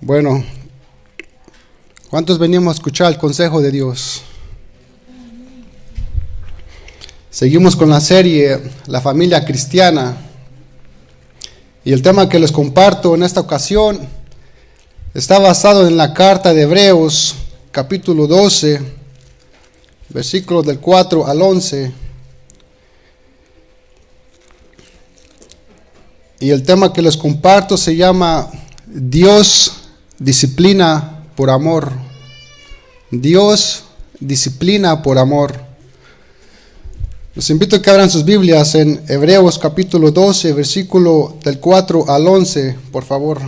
Bueno, ¿cuántos venimos a escuchar el consejo de Dios? Seguimos con la serie La familia cristiana. Y el tema que les comparto en esta ocasión está basado en la carta de Hebreos, capítulo 12, versículos del 4 al 11. Y el tema que les comparto se llama Dios disciplina por amor. Dios disciplina por amor. Los invito a que abran sus Biblias en Hebreos capítulo 12, versículo del 4 al 11, por favor.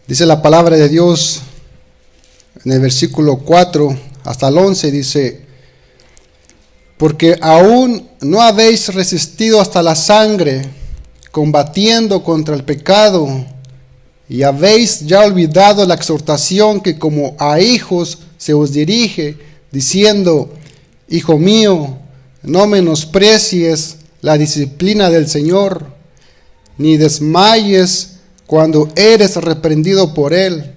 Dice la palabra de Dios en el versículo 4 hasta el 11, dice: porque aún no habéis resistido hasta la sangre, combatiendo contra el pecado, y habéis ya olvidado la exhortación que como a hijos se os dirige, diciendo: Hijo mío, no menosprecies la disciplina del Señor, ni desmayes cuando eres reprendido por Él,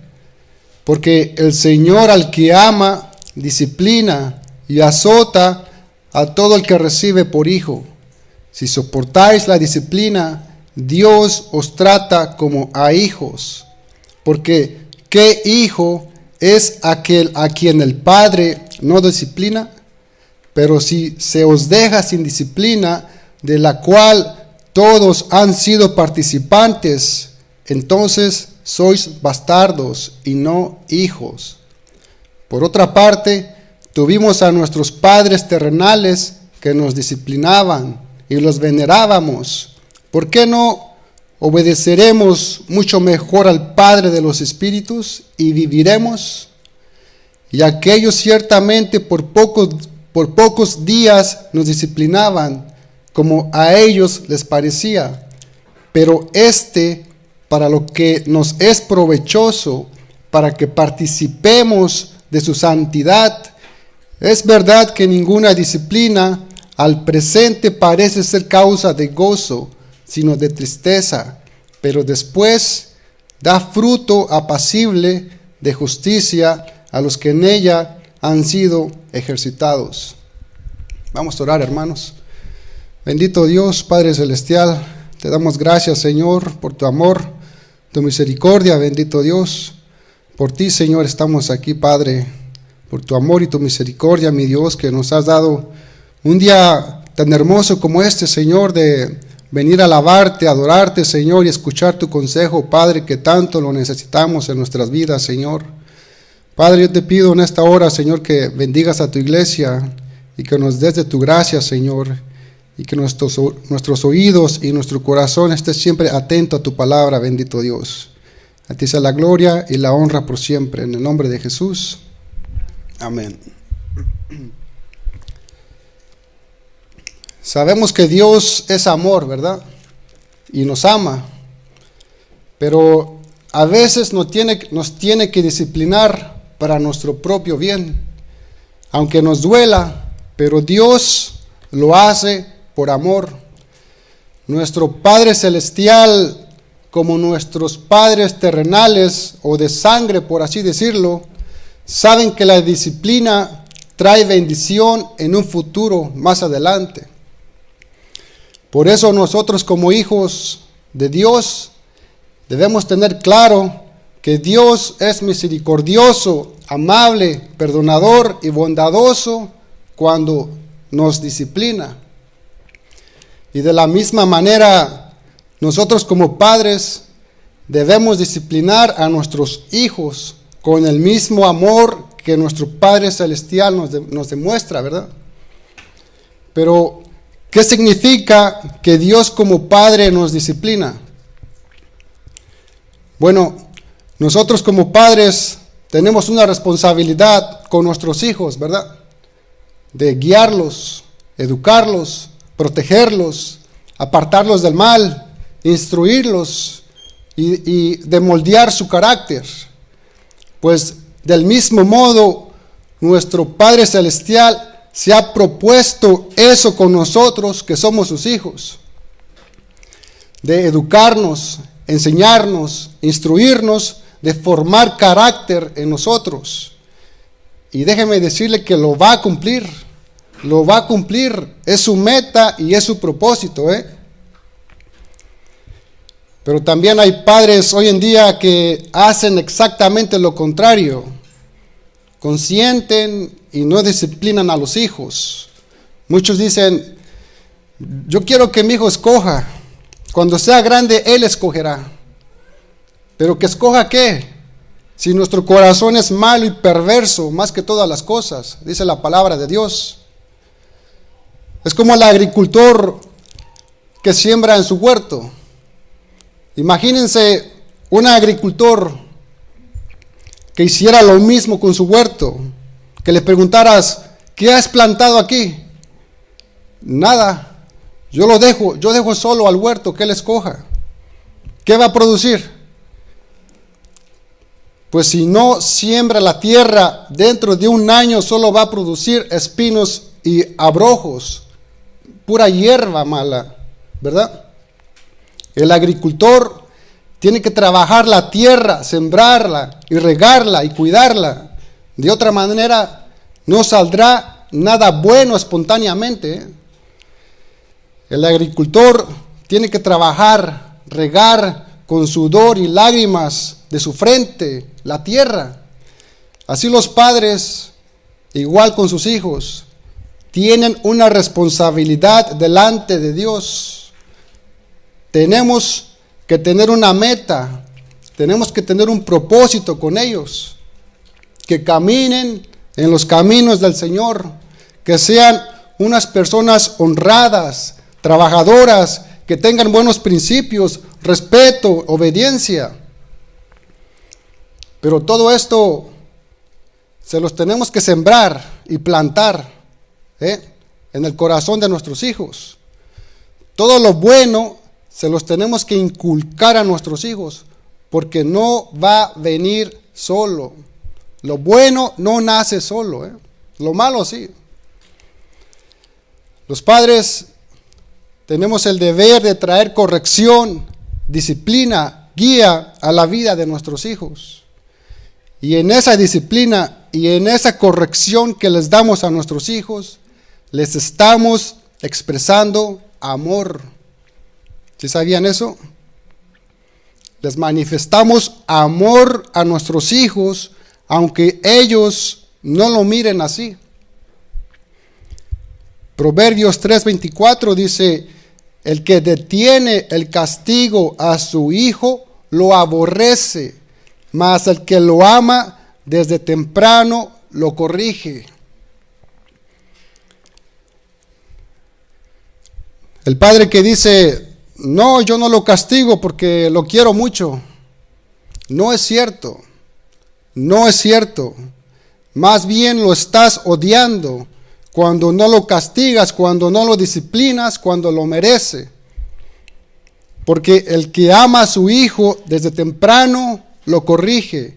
porque el Señor al que ama disciplina y azota a todo el que recibe por hijo. Si soportáis la disciplina, Dios os trata como a hijos. Porque ¿qué hijo es aquel a quien el Padre no disciplina? Pero si se os deja sin disciplina, de la cual todos han sido participantes, entonces sois bastardos y no hijos. Por otra parte, tuvimos a nuestros padres terrenales que nos disciplinaban y los venerábamos. ¿Por qué no obedeceremos mucho mejor al Padre de los Espíritus y viviremos? Y aquellos ciertamente por pocos días nos disciplinaban, como a ellos les parecía, pero para lo que nos es provechoso, para que participemos de su santidad. Es verdad que ninguna disciplina al presente parece ser causa de gozo, sino de tristeza, pero después da fruto apacible de justicia a los que en ella han sido ejercitados. Vamos a orar, hermanos. Bendito Dios, Padre Celestial, te damos gracias, Señor, por tu amor, tu misericordia, bendito Dios. Por ti, Señor, estamos aquí, Padre, por tu amor y tu misericordia, mi Dios, que nos has dado un día tan hermoso como este, Señor, de venir a alabarte, adorarte, Señor, y escuchar tu consejo, Padre, que tanto lo necesitamos en nuestras vidas, Señor. Padre, yo te pido en esta hora, Señor, que bendigas a tu iglesia y que nos des de tu gracia, Señor, y que nuestros oídos y nuestro corazón esté siempre atento a tu palabra, bendito Dios. A ti sea la gloria y la honra por siempre, en el nombre de Jesús. Amén. Sabemos que Dios es amor, ¿verdad? Y nos ama. Pero a veces nos tiene que disciplinar para nuestro propio bien. Aunque nos duela, pero Dios lo hace por amor. Nuestro Padre Celestial, como nuestros padres terrenales o de sangre, por así decirlo, saben que la disciplina trae bendición en un futuro más adelante. Por eso nosotros como hijos de Dios debemos tener claro que Dios es misericordioso, amable, perdonador y bondadoso cuando nos disciplina. Y de la misma manera, nosotros como padres debemos disciplinar a nuestros hijos con el mismo amor que nuestro Padre Celestial nos demuestra, ¿verdad? Pero, ¿qué significa que Dios como Padre nos disciplina? Bueno, nosotros como padres tenemos una responsabilidad con nuestros hijos, ¿verdad? De guiarlos, educarlos, protegerlos, apartarlos del mal, instruirlos y de moldear su carácter. Pues del mismo modo, nuestro Padre Celestial se ha propuesto eso con nosotros que somos sus hijos, de educarnos, enseñarnos, instruirnos, de formar carácter en nosotros. Y déjeme decirle que lo va a cumplir, es su meta y es su propósito, Pero también hay padres hoy en día que hacen exactamente lo contrario. Consienten y no disciplinan a los hijos. Muchos dicen, yo quiero que mi hijo escoja. Cuando sea grande, él escogerá. ¿Pero que escoja qué? Si nuestro corazón es malo y perverso, más que todas las cosas, dice la palabra de Dios. Es como el agricultor que siembra en su huerto. Imagínense un agricultor que hiciera lo mismo con su huerto, que le preguntaras, ¿qué has plantado aquí? Nada, yo dejo solo al huerto, que él escoja. ¿Qué va a producir? Pues si no siembra la tierra, dentro de un año solo va a producir espinos y abrojos, pura hierba mala, ¿verdad? El agricultor tiene que trabajar la tierra, sembrarla y regarla y cuidarla. De otra manera, no saldrá nada bueno espontáneamente. El agricultor tiene que trabajar, regar con sudor y lágrimas de su frente la tierra. Así los padres, igual con sus hijos, tienen una responsabilidad delante de Dios. Tenemos que tener una meta, tenemos que tener un propósito con ellos, que caminen en los caminos del Señor, que sean unas personas honradas, trabajadoras, que tengan buenos principios, respeto, obediencia. Pero todo esto se los tenemos que sembrar y plantar en el corazón de nuestros hijos. Todo lo bueno se los tenemos que inculcar a nuestros hijos, porque no va a venir solo. Lo bueno no nace solo, lo malo sí. Los padres tenemos el deber de traer corrección, disciplina, guía a la vida de nuestros hijos. Y en esa disciplina y en esa corrección que les damos a nuestros hijos, les estamos expresando amor. ¿Sí sabían eso? Les manifestamos amor a nuestros hijos, aunque ellos no lo miren así. Proverbios 3:24 dice, el que detiene el castigo a su hijo lo aborrece, mas el que lo ama desde temprano lo corrige. El padre que dice, no, yo no lo castigo porque lo quiero mucho. No es cierto. No es cierto. Más bien lo estás odiando cuando no lo castigas, cuando no lo disciplinas, cuando lo merece. Porque el que ama a su hijo desde temprano lo corrige.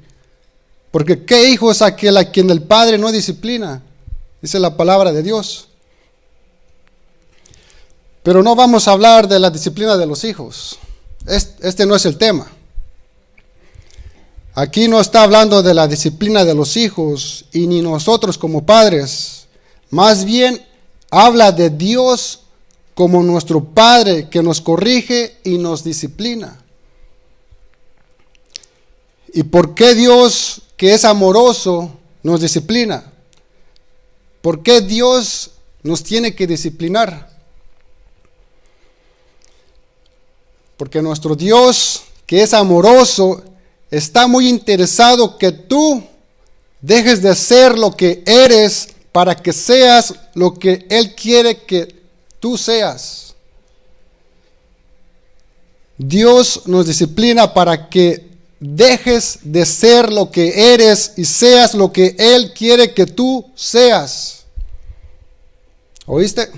Porque ¿qué hijo es aquel a quien el padre no disciplina? Dice la palabra de Dios. Pero no vamos a hablar de la disciplina de los hijos. Este no es el tema. Aquí no está hablando de la disciplina de los hijos y ni nosotros como padres. Más bien habla de Dios como nuestro Padre que nos corrige y nos disciplina. ¿Y por qué Dios, que es amoroso, nos disciplina? ¿Por qué Dios nos tiene que disciplinar? Porque nuestro Dios, que es amoroso, está muy interesado que tú dejes de ser lo que eres para que seas lo que Él quiere que tú seas. Dios nos disciplina para que dejes de ser lo que eres y seas lo que Él quiere que tú seas. ¿Oíste?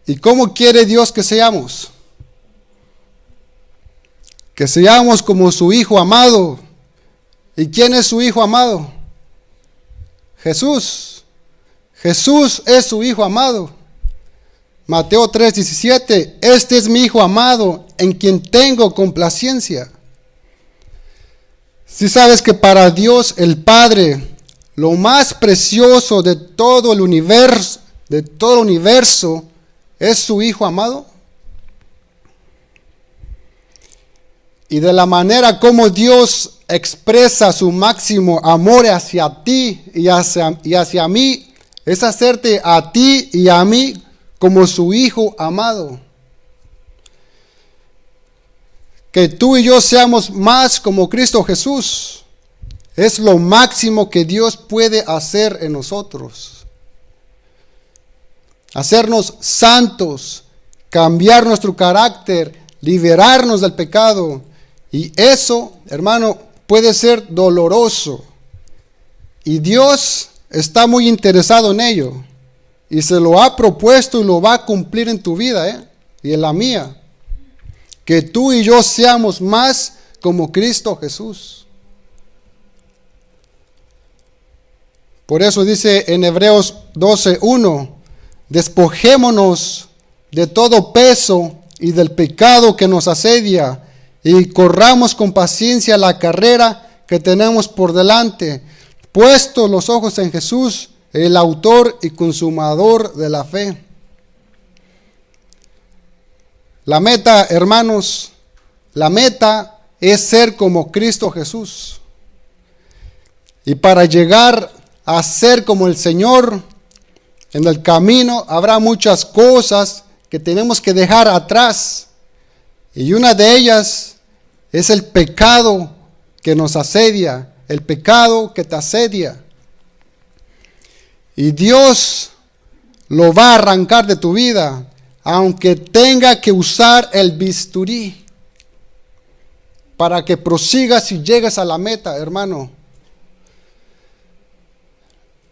¿Y cómo quiere Dios que seamos? Que seamos como su Hijo amado. ¿Y quién es su Hijo amado? Jesús. Jesús es su Hijo amado. Mateo 3:17, este es mi Hijo amado, en quien tengo complacencia. Si sabes que para Dios el Padre, lo más precioso de todo el universo, es su Hijo amado. Y de la manera como Dios expresa su máximo amor hacia ti y hacia mí, es hacerte a ti y a mí como su Hijo amado. Que tú y yo seamos más como Cristo Jesús es lo máximo que Dios puede hacer en nosotros. Hacernos santos, cambiar nuestro carácter, liberarnos del pecado. Y eso, hermano, puede ser doloroso. Y Dios está muy interesado en ello. Y se lo ha propuesto y lo va a cumplir en tu vida, y en la mía. Que tú y yo seamos más como Cristo Jesús. Por eso dice en Hebreos 12:1, despojémonos de todo peso y del pecado que nos asedia, y corramos con paciencia la carrera que tenemos por delante, puesto los ojos en Jesús, el autor y consumador de la fe. La meta, hermanos, la meta es ser como Cristo Jesús. Y para llegar a ser como el Señor, en el camino habrá muchas cosas que tenemos que dejar atrás. Y una de ellas es el pecado que nos asedia, el pecado que te asedia. Y Dios lo va a arrancar de tu vida, aunque tenga que usar el bisturí para que prosigas y llegues a la meta, hermano.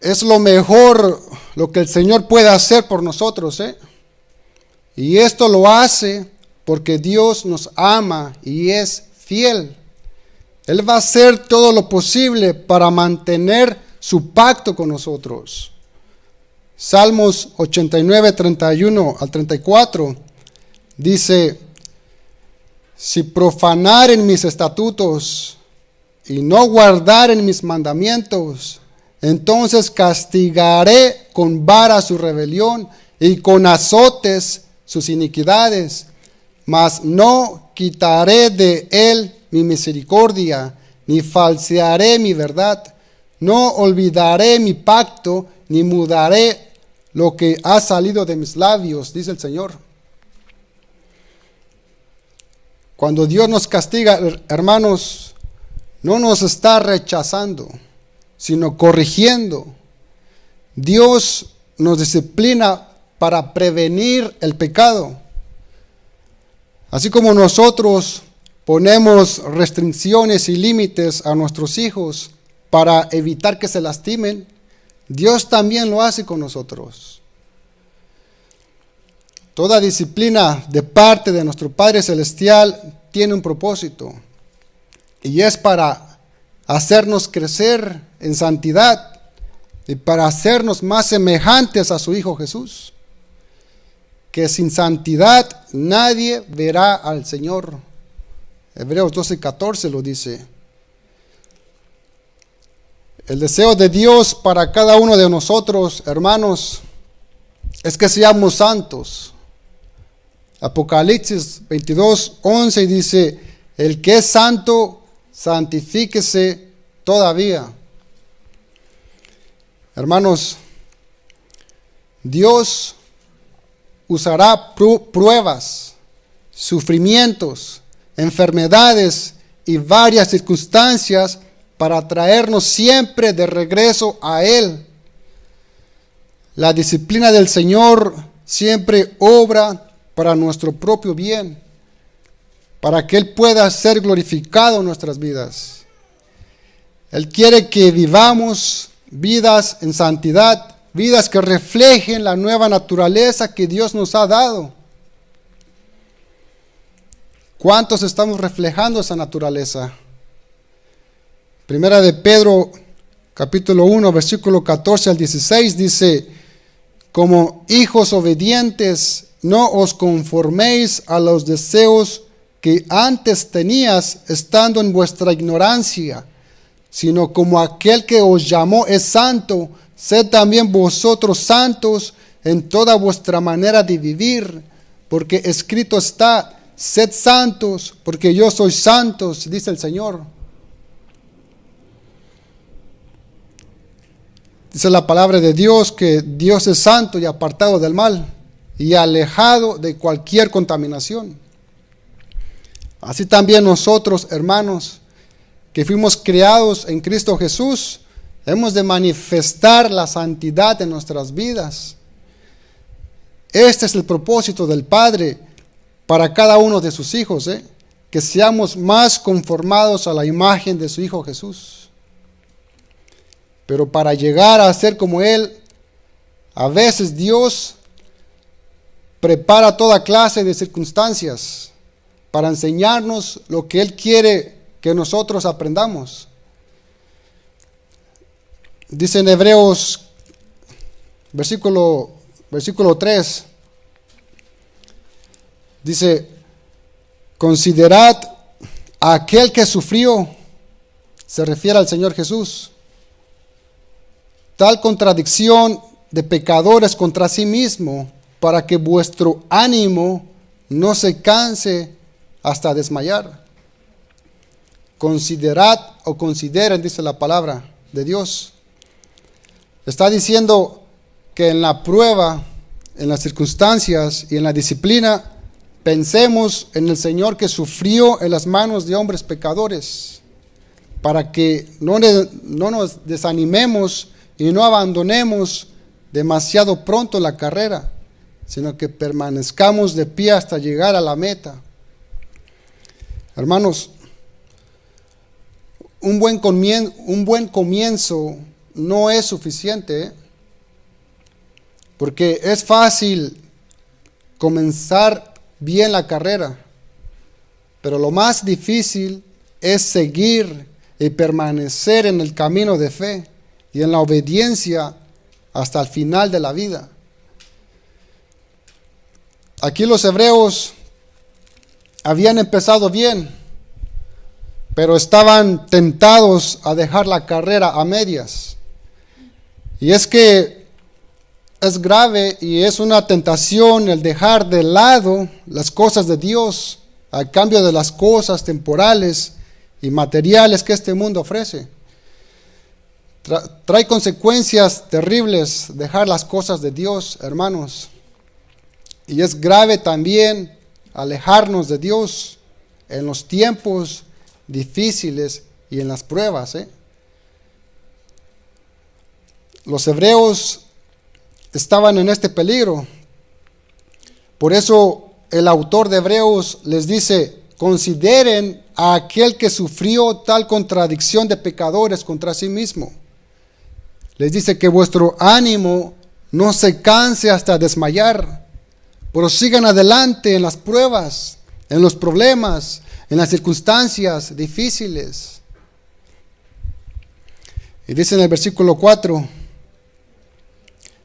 Es lo mejor lo que el Señor puede hacer por nosotros, Y esto lo hace porque Dios nos ama y es fiel. Él va a hacer todo lo posible para mantener su pacto con nosotros. Salmos 89, 31 al 34 dice: si profanaren mis estatutos y no guardaren mis mandamientos, entonces castigaré con vara su rebelión y con azotes sus iniquidades, mas no quitaré de él mi misericordia, ni falsearé mi verdad, no olvidaré mi pacto, ni mudaré lo que ha salido de mis labios, dice el Señor. Cuando Dios nos castiga, hermanos, no nos está rechazando, sino corrigiendo. Dios nos disciplina para prevenir el pecado. Así como nosotros ponemos restricciones y límites a nuestros hijos para evitar que se lastimen, Dios también lo hace con nosotros. Toda disciplina de parte de nuestro Padre Celestial tiene un propósito, y es para hacernos crecer en santidad y para hacernos más semejantes a su Hijo Jesús, que sin santidad nadie verá al Señor. Hebreos 12:14 lo dice. El deseo de Dios para cada uno de nosotros, hermanos, es que seamos santos. Apocalipsis 22:11 dice: el que es santo, santifíquese todavía. Hermanos, Dios usará pruebas, sufrimientos, enfermedades y varias circunstancias para traernos siempre de regreso a Él. La disciplina del Señor siempre obra para nuestro propio bien, para que Él pueda ser glorificado en nuestras vidas. Él quiere que vivamos vidas en santidad, vidas que reflejen la nueva naturaleza que Dios nos ha dado. ¿Cuántos estamos reflejando esa naturaleza? Primera de Pedro, capítulo 1, versículo 14 al 16, dice: como hijos obedientes, no os conforméis a los deseos que antes tenías estando en vuestra ignorancia, sino como aquel que os llamó es santo, sed también vosotros santos en toda vuestra manera de vivir, porque escrito está, sed santos, porque yo soy santo, dice el Señor. Dice la palabra de Dios que Dios es santo y apartado del mal y alejado de cualquier contaminación. Así también nosotros, hermanos, que fuimos creados en Cristo Jesús, hemos de manifestar la santidad en nuestras vidas. Este es el propósito del Padre para cada uno de sus hijos, que seamos más conformados a la imagen de su Hijo Jesús. Pero para llegar a ser como Él, a veces Dios prepara toda clase de circunstancias para enseñarnos lo que Él quiere que nosotros aprendamos. Dice en Hebreos, versículo 3, dice, considerad a aquel que sufrió, se refiere al Señor Jesús, tal contradicción de pecadores contra sí mismo, para que vuestro ánimo no se canse hasta desmayar. Considerad o consideren, dice la palabra de Dios. Está diciendo que en la prueba, en las circunstancias y en la disciplina, pensemos en el Señor que sufrió en las manos de hombres pecadores, para que no nos desanimemos y no abandonemos demasiado pronto la carrera, sino que permanezcamos de pie hasta llegar a la meta. Hermanos, un buen comienzo no es suficiente, porque es fácil comenzar bien la carrera, pero lo más difícil es seguir y permanecer en el camino de fe y en la obediencia hasta el final de la vida. Aquí los hebreos habían empezado bien, pero estaban tentados a dejar la carrera a medias. Y es que es grave y es una tentación el dejar de lado las cosas de Dios a cambio de las cosas temporales y materiales que este mundo ofrece. Trae consecuencias terribles dejar las cosas de Dios, hermanos. Y es grave también alejarnos de Dios en los tiempos difíciles y en las pruebas. Los hebreos estaban en este peligro. Por eso el autor de Hebreos les dice, consideren a aquel que sufrió tal contradicción de pecadores contra sí mismo. Les dice que vuestro ánimo no se canse hasta desmayar. Prosigan adelante en las pruebas, en los problemas, en las circunstancias difíciles. Y dice en el versículo 4,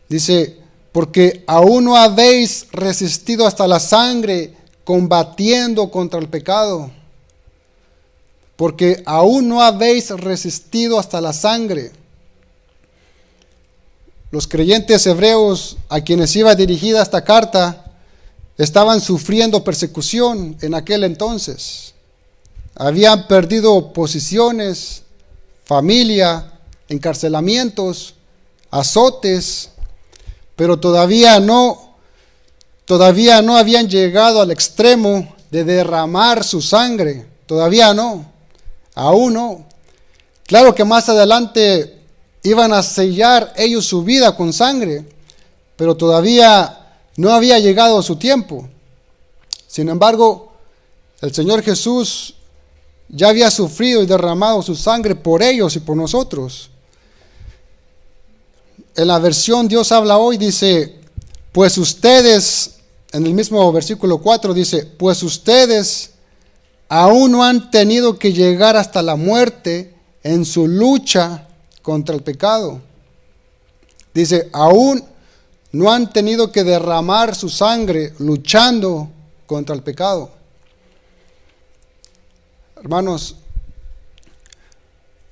dice, porque aún no habéis resistido hasta la sangre combatiendo contra el pecado. Porque aún no habéis resistido hasta la sangre. Los creyentes hebreos a quienes iba dirigida esta carta estaban sufriendo persecución en aquel entonces. Habían perdido posiciones, familia, encarcelamientos, azotes, pero todavía no habían llegado al extremo de derramar su sangre. Todavía no, aún no. Claro que más adelante iban a sellar ellos su vida con sangre, pero todavía no había llegado su tiempo. Sin embargo, el Señor Jesús ya había sufrido y derramado su sangre por ellos y por nosotros. En la versión Dios habla hoy dice, pues ustedes, en el mismo versículo 4 dice, pues ustedes aún no han tenido que llegar hasta la muerte en su lucha contra el pecado. Dice, aún no han tenido que derramar su sangre luchando contra el pecado. Hermanos,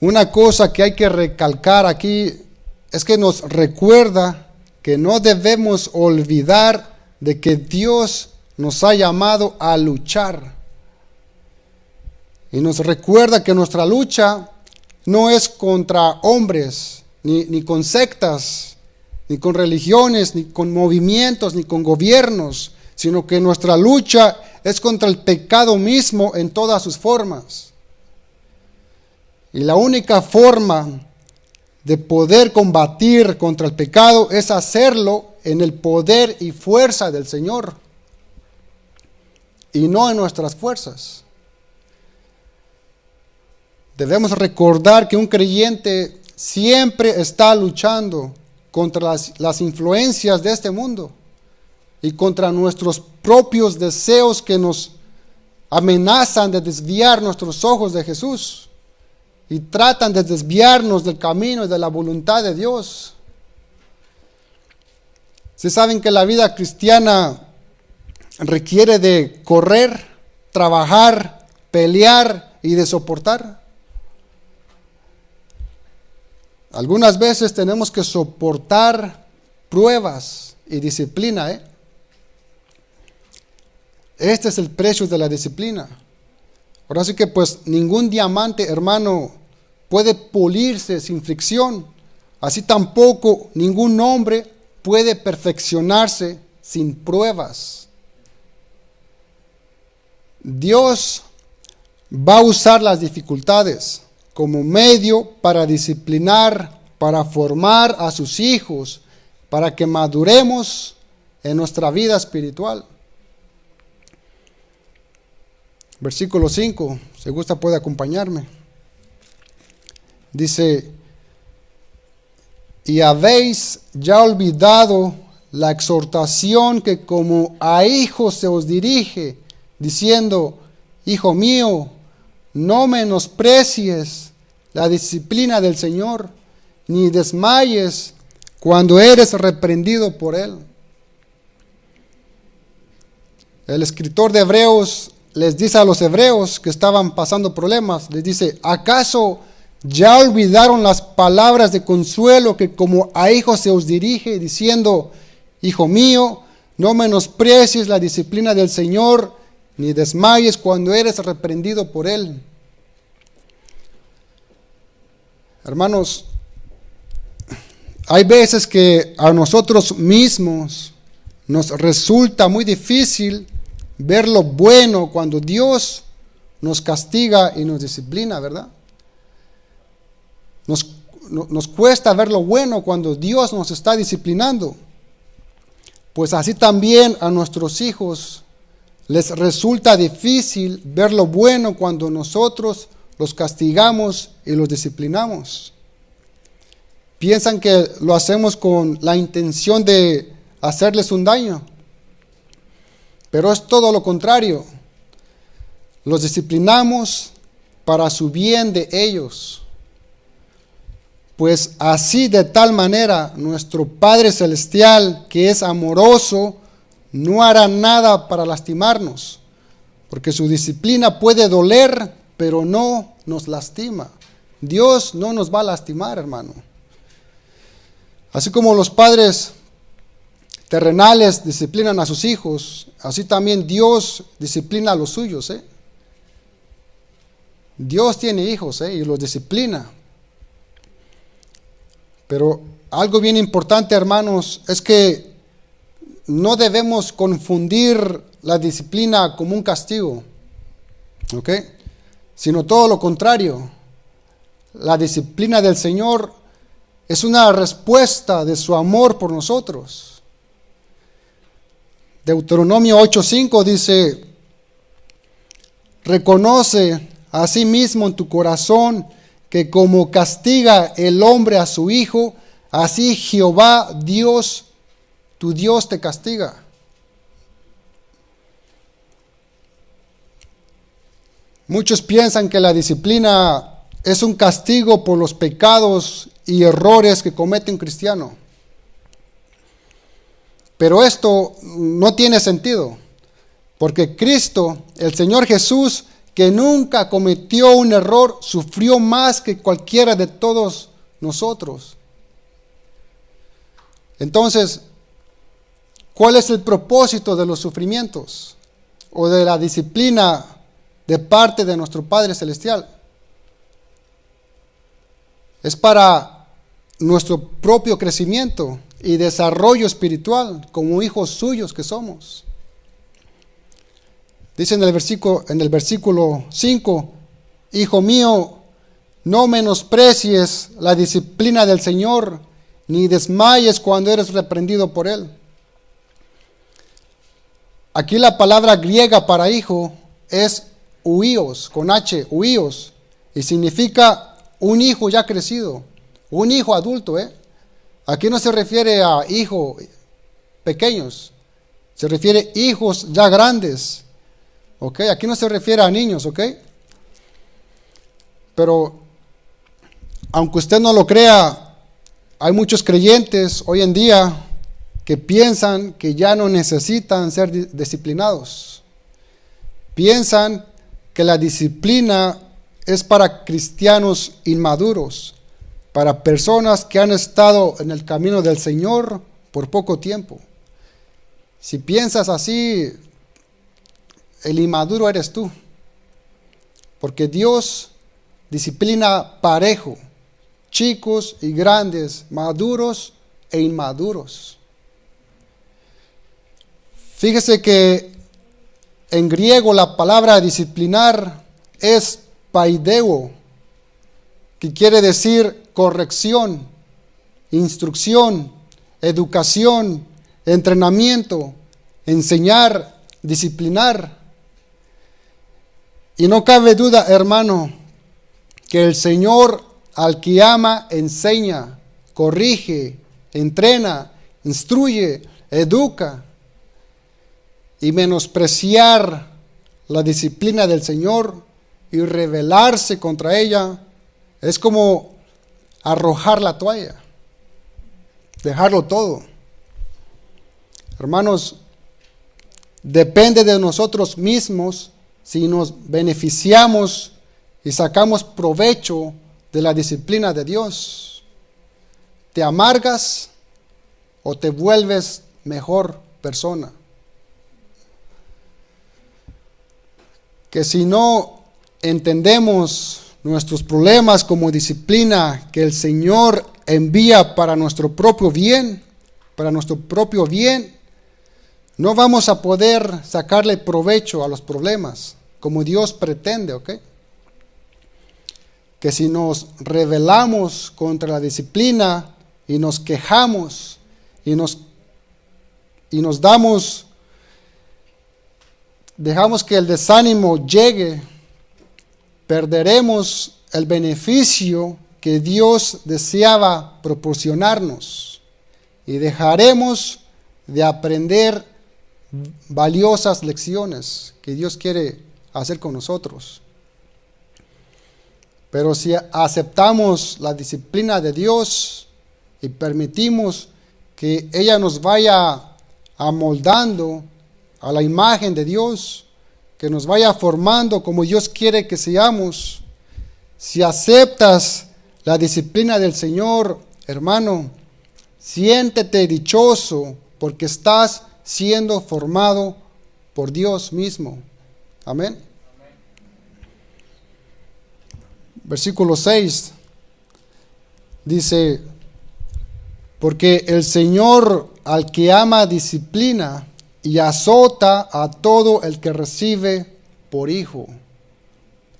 una cosa que hay que recalcar aquí es que nos recuerda que no debemos olvidar de que Dios nos ha llamado a luchar. Y nos recuerda que nuestra lucha no es contra hombres, ni con sectas, ni con religiones, ni con movimientos, ni con gobiernos, sino que nuestra lucha es contra el pecado mismo en todas sus formas. Y la única forma de poder combatir contra el pecado es hacerlo en el poder y fuerza del Señor, y no en nuestras fuerzas. Debemos recordar que un creyente siempre está luchando contra las influencias de este mundo y contra nuestros propios deseos que nos amenazan de desviar nuestros ojos de Jesús y tratan de desviarnos del camino y de la voluntad de Dios. ¿Sí saben que la vida cristiana requiere de correr, trabajar, pelear y de soportar? Algunas veces tenemos que soportar pruebas y disciplina, Este es el precio de la disciplina. Ahora sí que pues ningún diamante, hermano, puede pulirse sin fricción. Así tampoco ningún hombre puede perfeccionarse sin pruebas. Dios va a usar las dificultades como medio para disciplinar, para formar a sus hijos, para que maduremos en nuestra vida espiritual. Versículo 5, si gusta puede acompañarme. Dice: y habéis ya olvidado la exhortación que como a hijos se os dirige, diciendo: hijo mío, no menosprecies la disciplina del Señor, ni desmayes cuando eres reprendido por Él. El escritor de Hebreos les dice a los hebreos que estaban pasando problemas, les dice: ¿acaso ya olvidaron las palabras de consuelo que como a hijos se os dirige, diciendo: hijo mío, no menosprecies la disciplina del Señor, ni desmayes cuando eres reprendido por Él? Hermanos, hay veces que a nosotros mismos nos resulta muy difícil ver lo bueno cuando Dios nos castiga y nos disciplina, ¿verdad? Nos cuesta ver lo bueno cuando Dios nos está disciplinando. Pues así también a nuestros hijos les resulta difícil ver lo bueno cuando nosotros los castigamos y los disciplinamos. Piensan que lo hacemos con la intención de hacerles un daño, pero es todo lo contrario. Los disciplinamos para su bien de ellos. Pues así, de tal manera, nuestro Padre Celestial, que es amoroso, no hará nada para lastimarnos, porque su disciplina puede doler, pero no nos lastima. Dios no nos va a lastimar, hermano. Así como los padres terrenales disciplinan a sus hijos, así también Dios disciplina a los suyos, Dios tiene hijos, y los disciplina. Pero algo bien importante, hermanos, es que no debemos confundir la disciplina como un castigo, ¿ok? Sino todo lo contrario. La disciplina del Señor es una respuesta de su amor por nosotros. Deuteronomio 8:5 dice: reconoce a sí mismo en tu corazón que como castiga el hombre a su hijo, así Jehová Dios, tu Dios, te castiga. Muchos piensan que la disciplina es un castigo por los pecados y errores que comete un cristiano. Pero esto no tiene sentido, porque Cristo, el Señor Jesús, que nunca cometió un error, sufrió más que cualquiera de todos nosotros. Entonces, ¿cuál es el propósito de los sufrimientos o de la disciplina de parte de nuestro Padre Celestial? Es para nuestro propio crecimiento y desarrollo espiritual como hijos suyos que somos. Dice en el versículo 5, Hijo mío, no menosprecies la disciplina del Señor, ni desmayes cuando eres reprendido por Él. Aquí la palabra griega para hijo es huíos, con H, huíos, y significa un hijo ya crecido, un hijo adulto. Aquí no se refiere a hijos pequeños, se refiere a hijos ya grandes. ¿Ok? Aquí no se refiere a niños, ¿ok? Pero, aunque usted no lo crea, hay muchos creyentes hoy en día que piensan que ya no necesitan ser disciplinados. Piensan que la disciplina es para cristianos inmaduros, para personas que han estado en el camino del Señor por poco tiempo. Si piensas así, el inmaduro eres tú, porque Dios disciplina parejo, chicos y grandes, maduros e inmaduros. Fíjese que en griego la palabra disciplinar es paideo, que quiere decir corrección, instrucción, educación, entrenamiento, enseñar, disciplinar. Y no cabe duda, hermano, que el Señor al que ama enseña, corrige, entrena, instruye, educa. Y menospreciar la disciplina del Señor y rebelarse contra ella es como arrojar la toalla, dejarlo todo. Hermanos, depende de nosotros mismos si nos beneficiamos y sacamos provecho de la disciplina de Dios. ¿Te amargas o te vuelves mejor persona? Que si no entendemos nuestros problemas como disciplina que el Señor envía para nuestro propio bien, no vamos a poder sacarle provecho a los problemas como Dios pretende, ¿ok? Que si nos rebelamos contra la disciplina y nos quejamos y nos dejamos que el desánimo llegue, perderemos el beneficio que Dios deseaba proporcionarnos y dejaremos de aprender valiosas lecciones que Dios quiere hacer con nosotros. Pero si aceptamos la disciplina de Dios y permitimos que ella nos vaya amoldando a la imagen de Dios, que nos vaya formando como Dios quiere que seamos, si aceptas la disciplina del Señor, hermano, siéntete dichoso porque estás siendo formado por Dios mismo. Amén. Versículo 6 dice, porque el Señor al que ama disciplina y azota a todo el que recibe por hijo.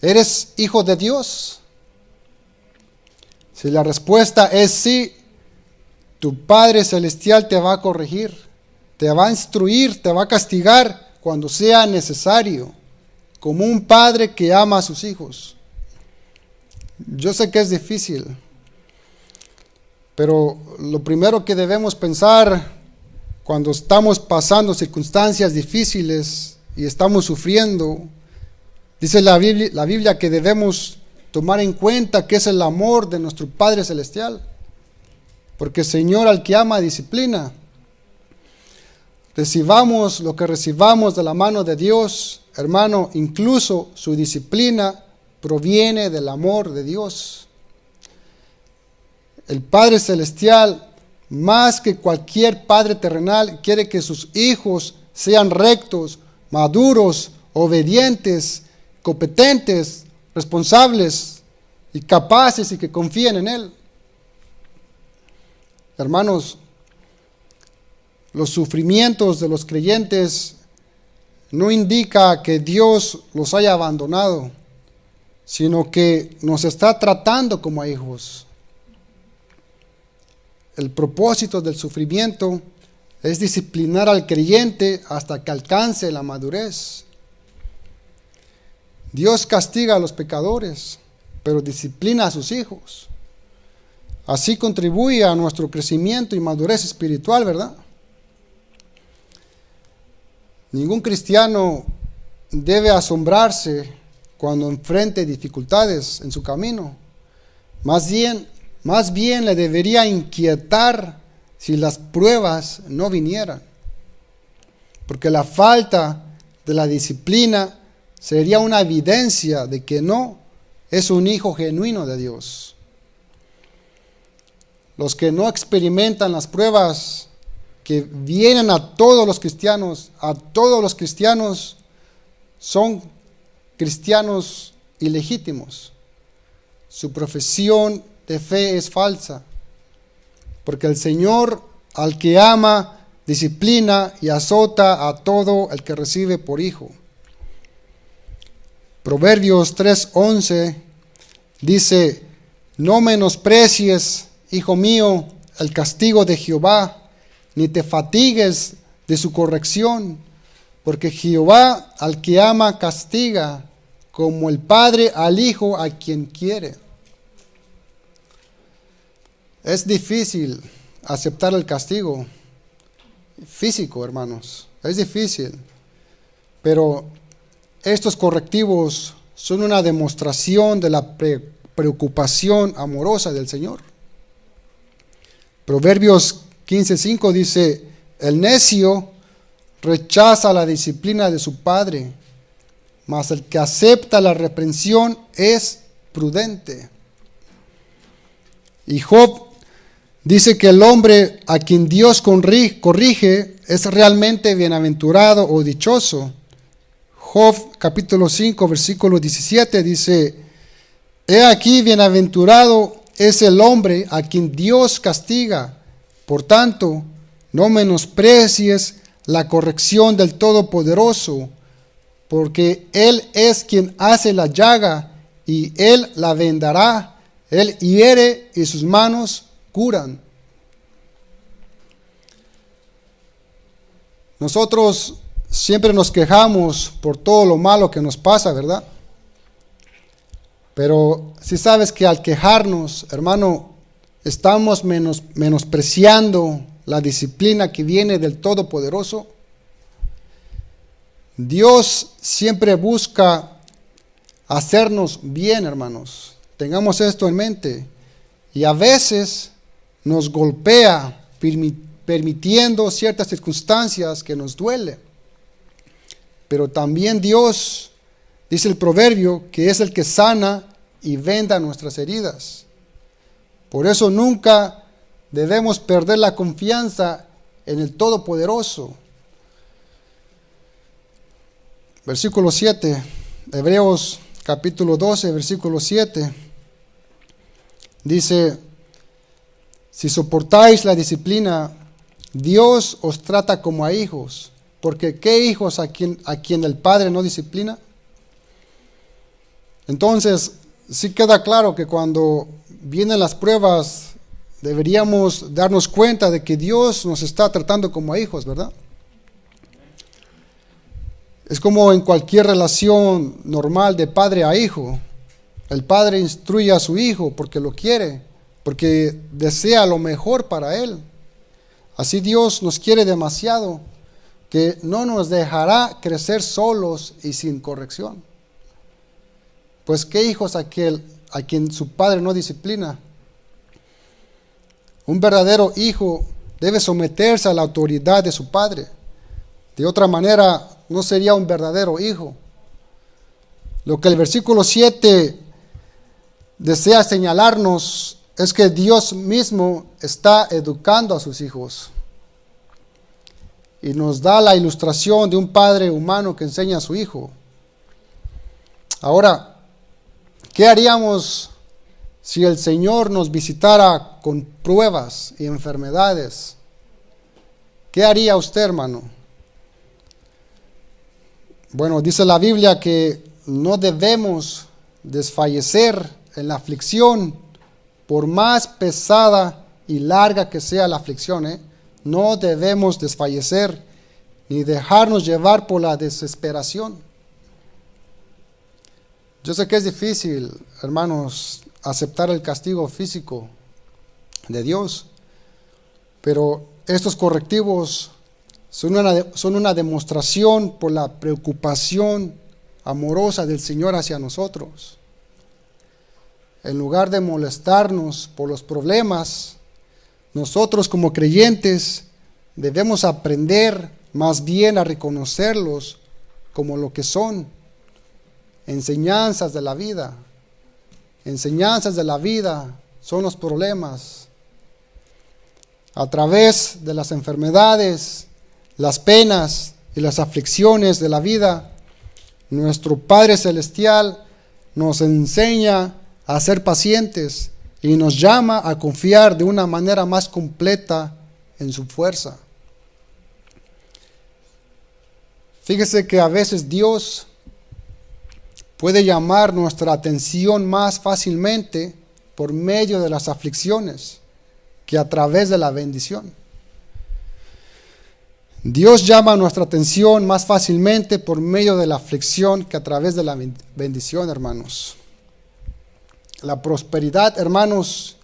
¿Eres hijo de Dios? Si la respuesta es sí, tu Padre Celestial te va a corregir, te va a instruir, te va a castigar cuando sea necesario, como un padre que ama a sus hijos. Yo sé que es difícil, pero lo primero que debemos pensar cuando estamos pasando circunstancias difíciles y estamos sufriendo, dice la Biblia que debemos tomar en cuenta que es el amor de nuestro Padre Celestial, porque el Señor al que ama disciplina. recibamos lo que recibamos de la mano de Dios, hermano, incluso su disciplina proviene del amor de Dios. El Padre Celestial, más que cualquier padre terrenal, quiere que sus hijos sean rectos, maduros, obedientes, competentes, responsables y capaces y que confíen en Él. Hermanos, los sufrimientos de los creyentes no indica que Dios los haya abandonado, sino que nos está tratando como hijos. El propósito del sufrimiento es disciplinar al creyente hasta que alcance la madurez. Dios castiga a los pecadores, pero disciplina a sus hijos. Así contribuye a nuestro crecimiento y madurez espiritual, ¿verdad? Ningún cristiano debe asombrarse cuando enfrente dificultades en su camino. Más bien le debería inquietar si las pruebas no vinieran. Porque la falta de la disciplina sería una evidencia de que no es un hijo genuino de Dios. Los que no experimentan las pruebas que vienen a todos los cristianos, son cristianos ilegítimos. Su profesión de fe es falsa, porque el Señor al que ama, disciplina y azota a todo el que recibe por hijo. Proverbios 3:11 dice: no menosprecies, hijo mío, el castigo de Jehová, ni te fatigues de su corrección, porque Jehová al que ama castiga, como el padre al hijo a quien quiere. Es difícil aceptar el castigo físico, hermanos, es difícil, pero estos correctivos son una demostración de la preocupación amorosa del Señor. Proverbios 15:5 dice: el necio rechaza la disciplina de su padre, mas el que acepta la reprensión es prudente. Y Job dice que el hombre a quien Dios corrige es realmente bienaventurado o dichoso. Job capítulo 5 versículo 17 dice: he aquí bienaventurado es el hombre a quien Dios castiga. Por tanto, no menosprecies la corrección del Todopoderoso, porque Él es quien hace la llaga y Él la vendará. Él hiere y sus manos curan. Nosotros siempre nos quejamos por todo lo malo que nos pasa, ¿verdad? Pero si sabes que al quejarnos, hermano, estamos menospreciando la disciplina que viene del Todopoderoso. Dios siempre busca hacernos bien, hermanos. Tengamos esto en mente. Y a veces nos golpea permitiendo ciertas circunstancias que nos duelen. Pero también Dios, dice el proverbio, que es el que sana y venda nuestras heridas. Por eso nunca debemos perder la confianza en el Todopoderoso. Versículo 7, Hebreos capítulo 12, versículo 7, dice: si soportáis la disciplina, Dios os trata como a hijos, porque ¿qué hijos a quien el Padre no disciplina? Entonces, sí queda claro que cuando vienen las pruebas, deberíamos darnos cuenta de que Dios nos está tratando como a hijos, ¿verdad? Es como en cualquier relación normal de padre a hijo. El padre instruye a su hijo porque lo quiere, porque desea lo mejor para él. Así Dios nos quiere demasiado, que no nos dejará crecer solos y sin corrección. Pues ¿qué hijos a quien su padre no disciplina? Un verdadero hijo debe someterse a la autoridad de su padre. De otra manera, no sería un verdadero hijo. Lo que el versículo 7 desea señalarnos es que Dios mismo está educando a sus hijos. Y nos da la ilustración de un padre humano que enseña a su hijo. Ahora, ¿qué haríamos si el Señor nos visitara con pruebas y enfermedades? ¿Qué haría usted, hermano? Bueno, dice la Biblia que no debemos desfallecer en la aflicción, por más pesada y larga que sea la aflicción, no debemos desfallecer ni dejarnos llevar por la desesperación. Yo sé que es difícil, hermanos, aceptar el castigo físico de Dios, pero estos correctivos son una demostración por la preocupación amorosa del Señor hacia nosotros. En lugar de molestarnos por los problemas, nosotros como creyentes debemos aprender más bien a reconocerlos como lo que son, enseñanzas de la vida. Enseñanzas de la vida son los problemas. A través de las enfermedades, las penas y las aflicciones de la vida, nuestro Padre Celestial nos enseña a ser pacientes y nos llama a confiar de una manera más completa en su fuerza. Fíjese que a veces Dios puede llamar nuestra atención más fácilmente por medio de las aflicciones que a través de la bendición. Dios llama nuestra atención más fácilmente por medio de la aflicción que a través de la bendición, hermanos. La prosperidad, hermanos,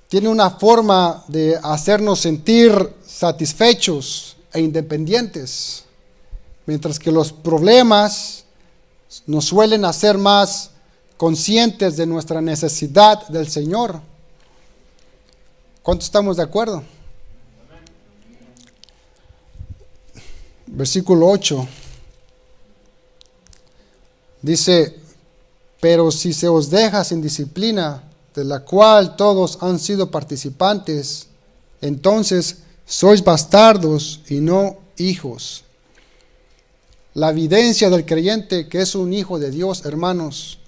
tiene una forma de hacernos sentir satisfechos e independientes, mientras que los problemas nos suelen hacer más conscientes de nuestra necesidad del Señor. ¿Cuántos estamos de acuerdo? Versículo 8 dice: pero si se os deja sin disciplina, de la cual todos han sido participantes, entonces sois bastardos y no hijos. La evidencia del creyente que es un hijo de Dios, hermanos,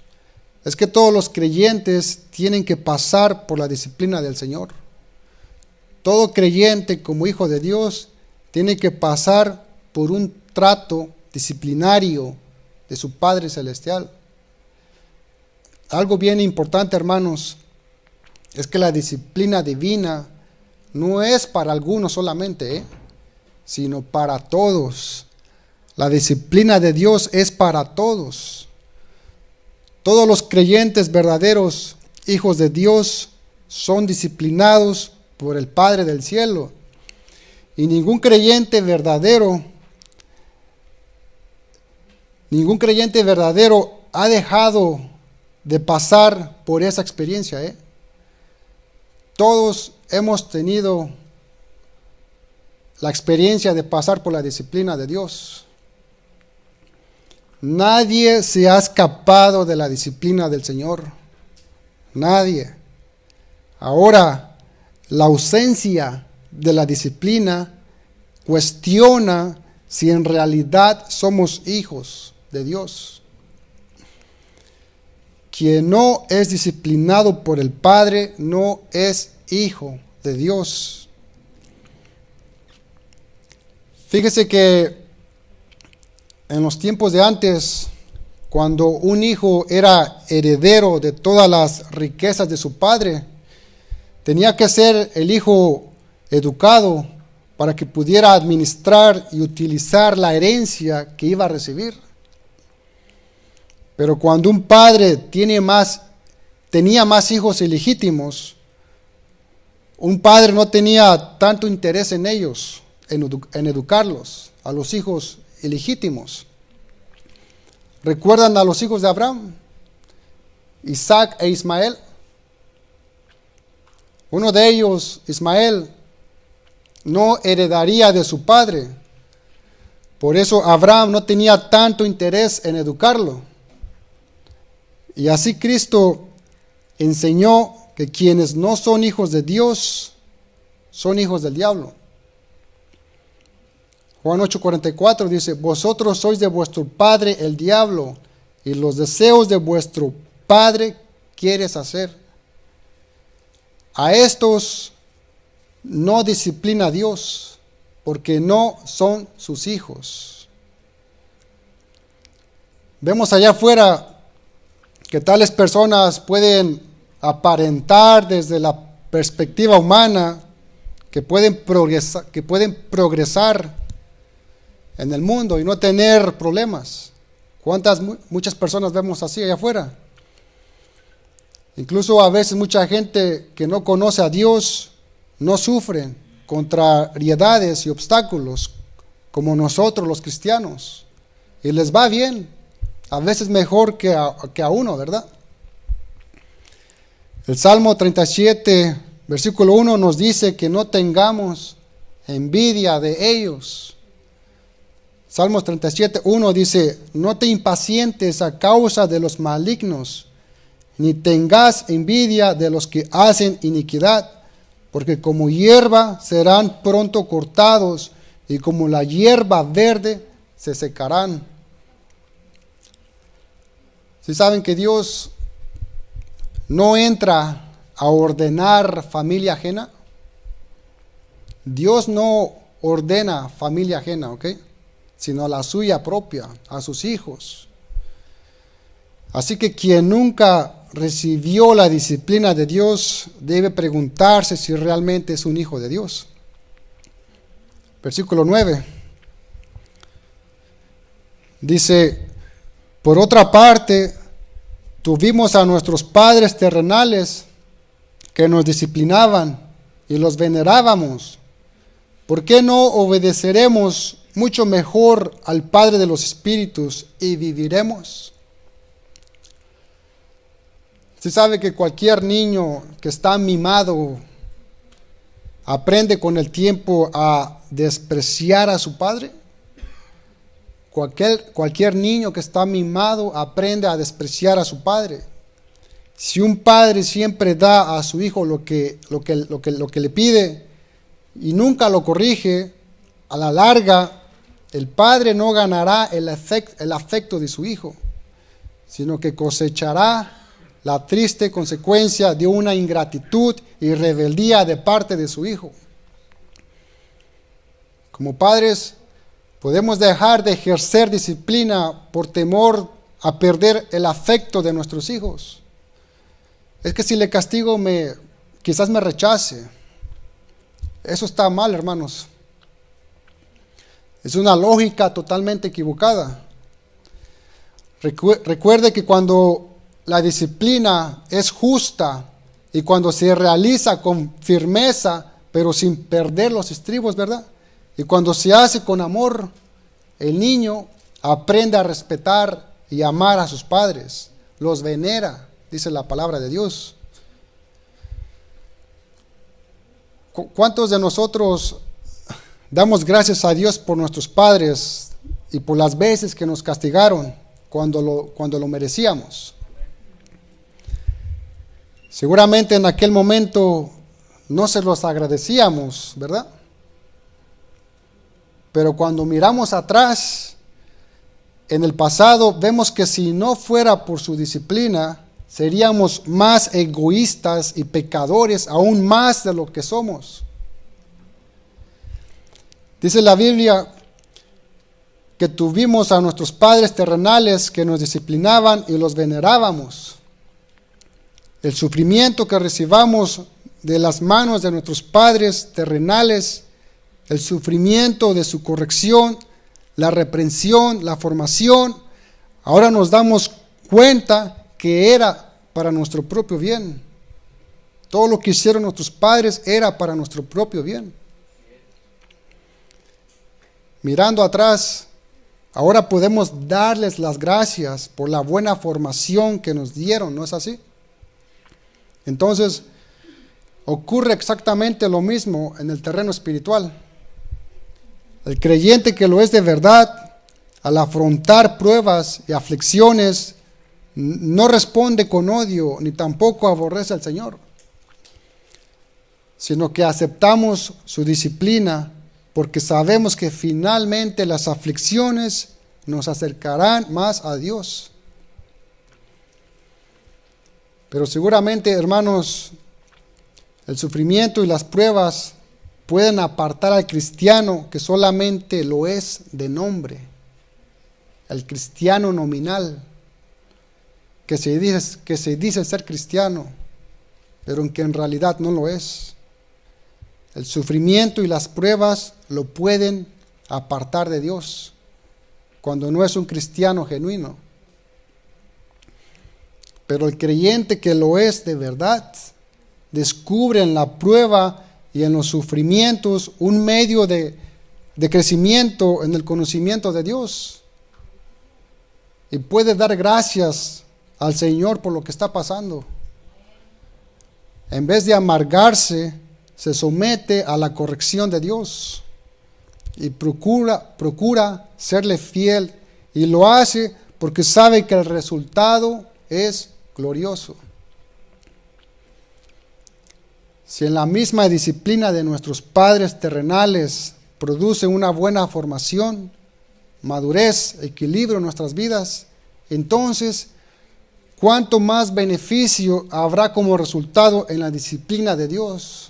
es que todos los creyentes tienen que pasar por la disciplina del Señor. Todo creyente como hijo de Dios tiene que pasar por un trato disciplinario de su Padre Celestial. Algo bien importante, hermanos, es que la disciplina divina no es para algunos solamente, sino para todos. La disciplina de Dios es para todos. Todos los creyentes verdaderos, hijos de Dios, son disciplinados por el Padre del cielo. Y ningún creyente verdadero ha dejado de pasar por esa experiencia. Todos hemos tenido la experiencia de pasar por la disciplina de Dios. Nadie se ha escapado de la disciplina del Señor. Nadie. Ahora, la ausencia de la disciplina cuestiona si en realidad somos hijos de Dios. Quien no es disciplinado por el Padre no es hijo de Dios. Fíjese que en los tiempos de antes, cuando un hijo era heredero de todas las riquezas de su padre, tenía que ser el hijo educado para que pudiera administrar y utilizar la herencia que iba a recibir. Pero cuando un padre tenía más hijos ilegítimos, un padre no tenía tanto interés en ellos, en educarlos, a los hijos ilegítimos. ¿Recuerdan a los hijos de Abraham? Isaac e Ismael. Uno de ellos, Ismael, no heredaría de su padre, Por eso Abraham no tenía tanto interés en educarlo. Y así Cristo enseñó que quienes no son hijos de Dios son hijos del diablo. Juan 8:44 dice: vosotros sois de vuestro padre el diablo, y los deseos de vuestro padre quieres hacer. A estos no disciplina Dios, porque no son sus hijos. Vemos allá afuera que tales personas pueden aparentar desde la perspectiva humana que pueden progresar en el mundo y no tener problemas. Muchas personas vemos así allá afuera. Incluso a veces mucha gente que no conoce a Dios no sufren contrariedades y obstáculos como nosotros los cristianos. Y les va bien, a veces mejor que a uno, ¿verdad? El Salmo 37, versículo 1 nos dice que no tengamos envidia de ellos. Salmos 37, 1 dice: no te impacientes a causa de los malignos, ni tengas envidia de los que hacen iniquidad, porque como hierba serán pronto cortados, y como la hierba verde se secarán. ¿Sí saben que Dios no entra a ordenar familia ajena? Dios no ordena familia ajena, ¿ok? Sino la suya propia, a sus hijos. Así que quien nunca recibió la disciplina de Dios debe preguntarse si realmente es un hijo de Dios. Versículo 9. Dice: por otra parte, tuvimos a nuestros padres terrenales que nos disciplinaban y los venerábamos. ¿Por qué no obedeceremos mucho mejor al Padre de los Espíritus y viviremos? ¿Sí sabe que cualquier niño que está mimado aprende con el tiempo a despreciar a su padre? Cualquier niño que está mimado aprende a despreciar a su padre. Si un padre siempre da a su hijo lo que le pide y nunca lo corrige, a la larga el padre no ganará el afecto de su hijo, sino que cosechará la triste consecuencia de una ingratitud y rebeldía de parte de su hijo. Como padres, podemos dejar de ejercer disciplina por temor a perder el afecto de nuestros hijos. Es que si le castigo, quizás me rechace. Eso está mal, hermanos. Es una lógica totalmente equivocada. Recuerde que cuando la disciplina es justa y cuando se realiza con firmeza, pero sin perder los estribos, ¿verdad? Y cuando se hace con amor, el niño aprende a respetar y amar a sus padres, los venera, dice la palabra de Dios. ¿Cuántos de nosotros damos gracias a Dios por nuestros padres y por las veces que nos castigaron cuando lo merecíamos? Seguramente en aquel momento no se los agradecíamos, ¿verdad? Pero cuando miramos atrás, en el pasado, vemos que si no fuera por su disciplina, seríamos más egoístas y pecadores, aún más de lo que somos. Dice la Biblia que tuvimos a nuestros padres terrenales que nos disciplinaban y los venerábamos. El sufrimiento que recibamos de las manos de nuestros padres terrenales, el sufrimiento de su corrección, la reprensión, la formación, ahora nos damos cuenta que era para nuestro propio bien. Todo lo que hicieron nuestros padres era para nuestro propio bien. Mirando atrás, ahora podemos darles las gracias por la buena formación que nos dieron, ¿no es así? Entonces, ocurre exactamente lo mismo en el terreno espiritual. El creyente que lo es de verdad, al afrontar pruebas y aflicciones, no responde con odio ni tampoco aborrece al Señor, sino que aceptamos su disciplina porque sabemos que finalmente las aflicciones nos acercarán más a Dios. Pero seguramente, hermanos, el sufrimiento y las pruebas pueden apartar al cristiano que solamente lo es de nombre, el cristiano nominal, que se dice ser cristiano, pero que en realidad no lo es. El sufrimiento y las pruebas lo pueden apartar de Dios cuando no es un cristiano genuino. Pero el creyente que lo es de verdad, descubre en la prueba y en los sufrimientos un medio de crecimiento en el conocimiento de Dios. Y puede dar gracias al Señor por lo que está pasando. En vez de amargarse, se somete a la corrección de Dios y procura serle fiel, y lo hace porque sabe que el resultado es glorioso. Si en la misma disciplina de nuestros padres terrenales produce una buena formación, madurez, equilibrio en nuestras vidas, entonces, ¿cuánto más beneficio habrá como resultado en la disciplina de Dios?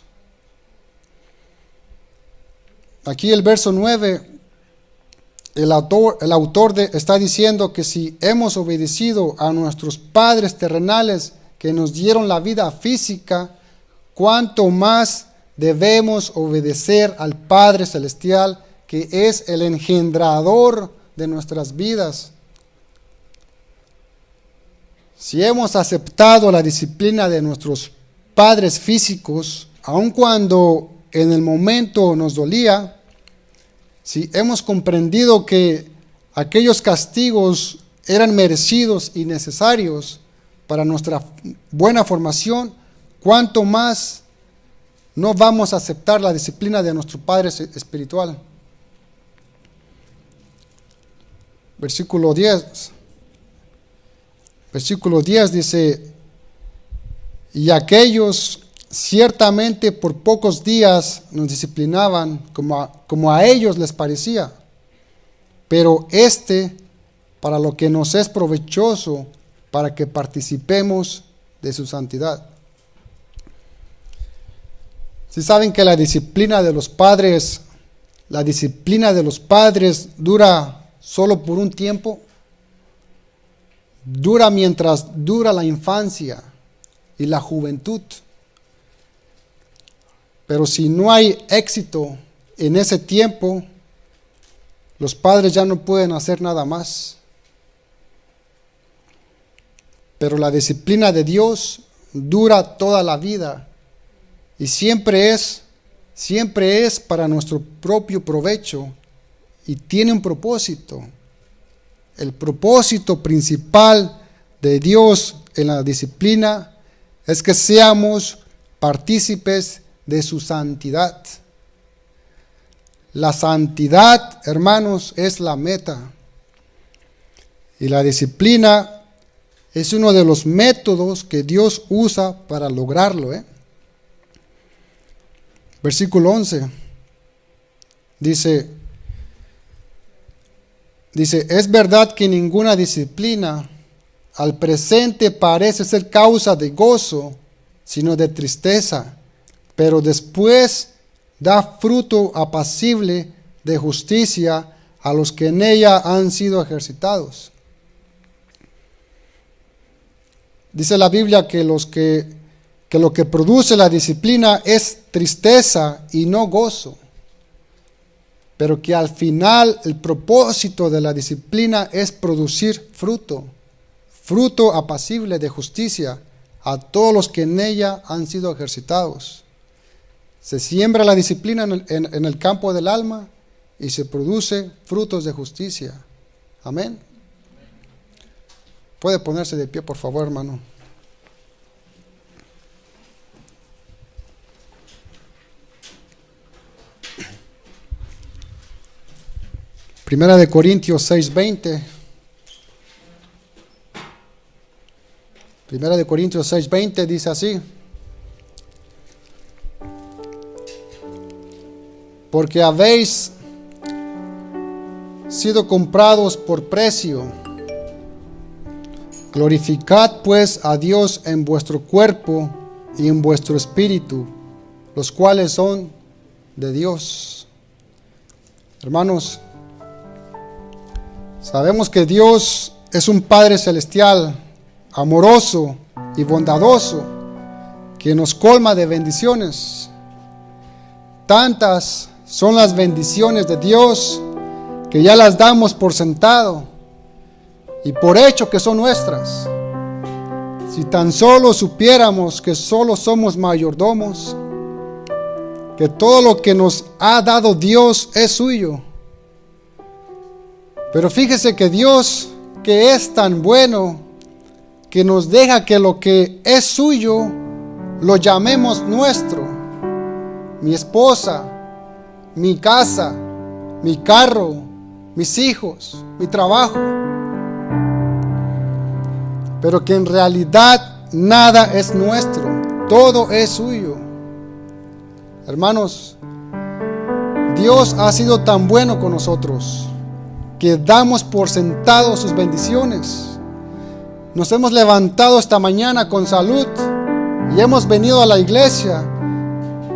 Aquí el verso 9, el autor está diciendo que si hemos obedecido a nuestros padres terrenales que nos dieron la vida física, cuánto más debemos obedecer al Padre Celestial, que es el engendrador de nuestras vidas. Si hemos aceptado la disciplina de nuestros padres físicos, aun cuando en el momento nos dolía, si hemos comprendido que aquellos castigos eran merecidos y necesarios para nuestra buena formación, ¿cuánto más no vamos a aceptar la disciplina de nuestro Padre espiritual? Versículo 10 dice: y aquellos ciertamente por pocos días nos disciplinaban como a ellos les parecía, pero para lo que nos es provechoso, para que participemos de su santidad. Si saben que la disciplina de los padres dura solo por un tiempo, dura mientras dura la infancia y la juventud. Pero si no hay éxito en ese tiempo, los padres ya no pueden hacer nada más. Pero la disciplina de Dios dura toda la vida y siempre es para nuestro propio provecho y tiene un propósito. El propósito principal de Dios en la disciplina es que seamos partícipes de su santidad. La santidad, hermanos, es la meta. Y la disciplina es uno de los métodos que Dios usa para lograrlo. Versículo 11. Dice, es verdad que ninguna disciplina al presente parece ser causa de gozo, sino de tristeza, pero después da fruto apacible de justicia a los que en ella han sido ejercitados. Dice la Biblia que lo que produce la disciplina es tristeza y no gozo, pero que al final el propósito de la disciplina es producir fruto apacible de justicia a todos los que en ella han sido ejercitados. Se siembra la disciplina en el campo del alma y se produce frutos de justicia. Amén. Puede ponerse de pie, por favor, hermano. Primera de Corintios 6:20. Primera de Corintios 6:20 dice así: porque habéis sido comprados por precio. Glorificad pues a Dios en vuestro cuerpo y en vuestro espíritu, los cuales son de Dios. Hermanos, sabemos que Dios es un Padre celestial, amoroso y bondadoso, que nos colma de bendiciones. Tantas son las bendiciones de Dios que ya las damos por sentado y por hecho que son nuestras. Si tan solo supiéramos que solo somos mayordomos, que todo lo que nos ha dado Dios es suyo. Pero fíjese que Dios, que es tan bueno, que nos deja que lo que es suyo lo llamemos nuestro. Mi esposa, mi casa, mi carro, mis hijos, mi trabajo. Pero que en realidad nada es nuestro, todo es suyo. Hermanos, Dios ha sido tan bueno con nosotros que damos por sentado sus bendiciones. Nos hemos levantado esta mañana con salud y hemos venido a la iglesia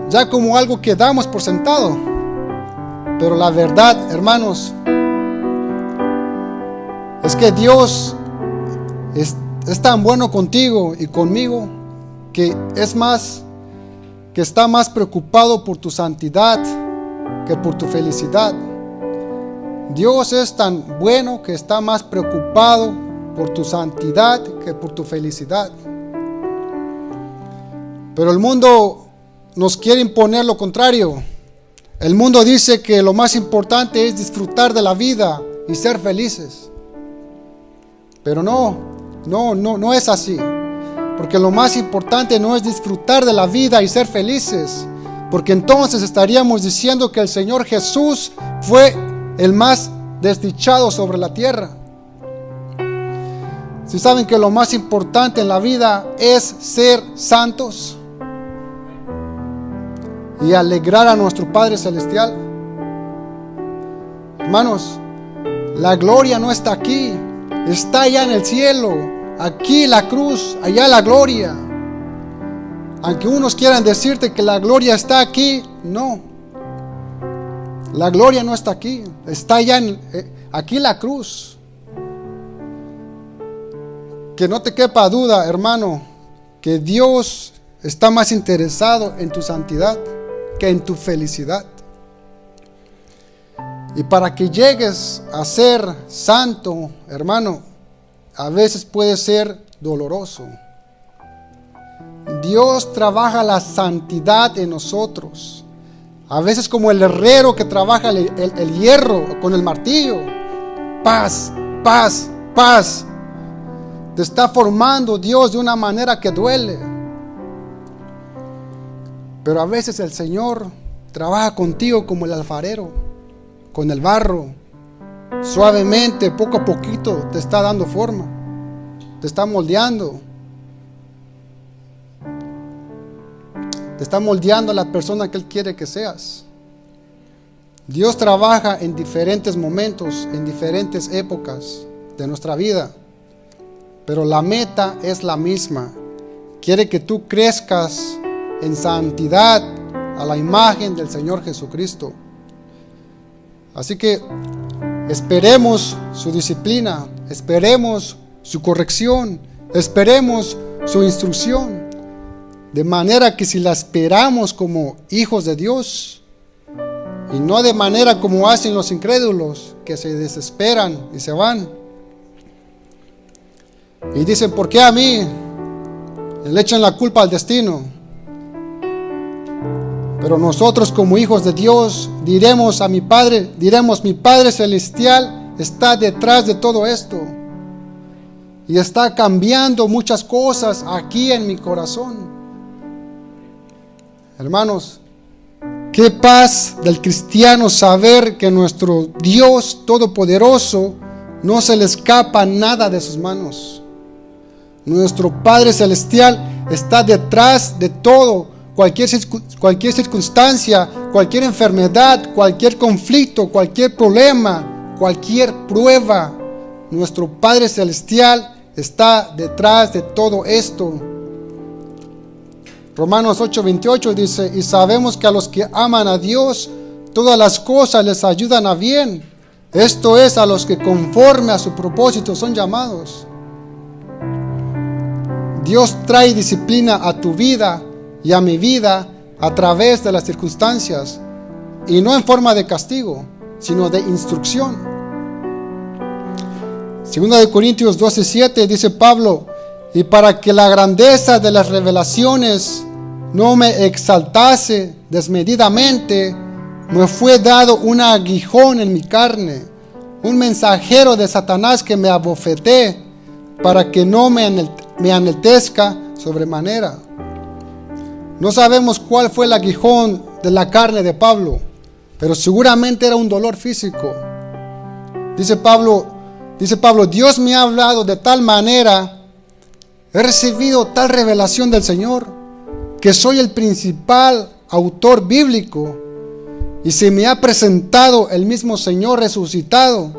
ya como algo que damos por sentado. Pero la verdad, hermanos, es que Dios es tan bueno contigo y conmigo que está más preocupado por tu santidad que por tu felicidad. Dios es tan bueno que está más preocupado por tu santidad que por tu felicidad. Pero el mundo nos quiere imponer lo contrario. El mundo dice que lo más importante es disfrutar de la vida y ser felices. Pero no es así. Porque lo más importante no es disfrutar de la vida y ser felices. Porque entonces estaríamos diciendo que el Señor Jesús fue el más desdichado sobre la tierra. Si saben que lo más importante en la vida es ser santos y alegrar a nuestro Padre Celestial. Hermanos, la gloria no está aquí, está allá en el cielo. Aquí la cruz, allá la gloria. Aunque unos quieran decirte que la gloria está aquí, no. La gloria no está aquí, está allá aquí la cruz. Que no te quepa duda, hermano, que Dios está más interesado en tu santidad que en tu felicidad. Y para que llegues a ser santo, hermano, a veces puede ser doloroso. Dios trabaja la santidad en nosotros. A veces como el herrero que trabaja el hierro con el martillo. Paz, paz, paz. Te está formando Dios de una manera que duele. Pero a veces el Señor trabaja contigo como el alfarero, con el barro. Suavemente, poco a poquito, te está dando forma. Te está moldeando. Te está moldeando a la persona que Él quiere que seas. Dios trabaja en diferentes momentos, en diferentes épocas de nuestra vida. Pero la meta es la misma. Quiere que tú crezcas en santidad a la imagen del Señor Jesucristo. Así que esperemos su disciplina, esperemos su corrección, esperemos su instrucción. De manera que si la esperamos como hijos de Dios, y no de manera como hacen los incrédulos, que se desesperan y se van. Y dicen, ¿por qué a mí? Le echan la culpa al destino. Pero nosotros como hijos de Dios diremos, mi Padre Celestial está detrás de todo esto. Y está cambiando muchas cosas aquí en mi corazón. Hermanos, Qué paz del cristiano saber que nuestro Dios Todopoderoso no se le escapa nada de sus manos. Nuestro Padre Celestial está detrás de todo, cualquier circunstancia, cualquier enfermedad, cualquier conflicto, cualquier problema, cualquier prueba. Nuestro Padre Celestial está detrás de todo esto. Romanos 8:28 dice: y sabemos que a los que aman a Dios, todas las cosas les ayudan a bien. Esto es, a los que conforme a su propósito son llamados. Dios trae disciplina a tu vida y a mi vida a través de las circunstancias, y no en forma de castigo, sino de instrucción. 2 Corintios 12:7 dice Pablo: y para que la grandeza de las revelaciones no me exaltase desmedidamente, me fue dado un aguijón en mi carne, un mensajero de Satanás que me abofetee, para que no me enaltezca sobremanera. No sabemos cuál fue el aguijón de la carne de Pablo, pero seguramente era un dolor físico. Dice Pablo, Dios me ha hablado de tal manera, he recibido tal revelación del Señor, que soy el principal autor bíblico, y se me ha presentado el mismo Señor resucitado,